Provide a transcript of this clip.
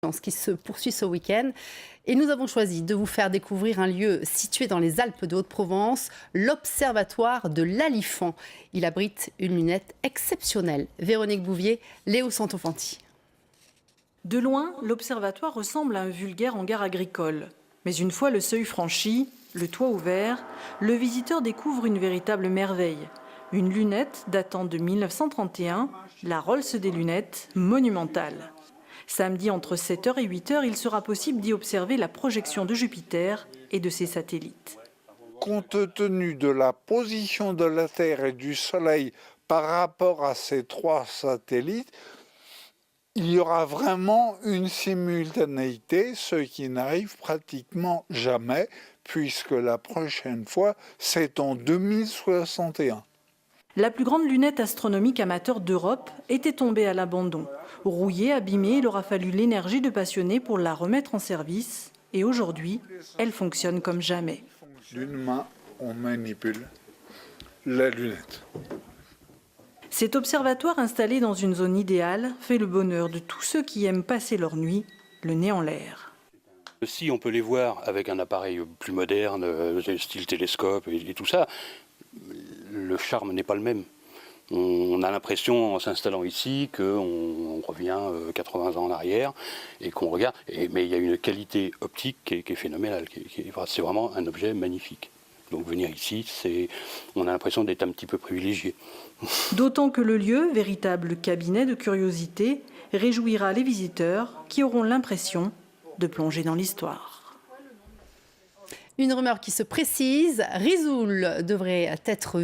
Ce qui se poursuit ce week-end. Et nous avons choisi de vous faire découvrir un lieu situé dans les Alpes de Haute-Provence, l'Observatoire de l'Alifant. Il abrite une lunette exceptionnelle. Véronique Bouvier, Léo Santofanti. De loin, l'observatoire ressemble à un vulgaire hangar agricole. Mais une fois le seuil franchi, le toit ouvert, le visiteur découvre une véritable merveille. Une lunette datant de 1931, la Rolls des lunettes, monumentale. Samedi, entre 7h et 8h, il sera possible d'y observer la projection de Jupiter et de ses satellites. Compte tenu de la position de la Terre et du Soleil par rapport à ces trois satellites, il y aura vraiment une simultanéité, ce qui n'arrive pratiquement jamais, puisque la prochaine fois, c'est en 2061. La plus grande lunette astronomique amateur d'Europe était tombée à l'abandon. Rouillée, abîmée, il aura fallu l'énergie de passionnés pour la remettre en service. Et aujourd'hui, elle fonctionne comme jamais. D'une main, on manipule la lunette. Cet observatoire installé dans une zone idéale fait le bonheur de tous ceux qui aiment passer leur nuit, le nez en l'air. Si on peut les voir avec un appareil plus moderne, style télescope et tout ça, le charme n'est pas le même. On a l'impression, en s'installant ici, qu'on revient 80 ans en arrière et qu'on regarde. Mais il y a une qualité optique qui est phénoménale. C'est vraiment un objet magnifique. Donc venir ici, on a l'impression d'être un petit peu privilégié. D'autant que le lieu, véritable cabinet de curiosité, réjouira les visiteurs qui auront l'impression de plonger dans l'histoire. Une rumeur qui se précise, Risoul devrait être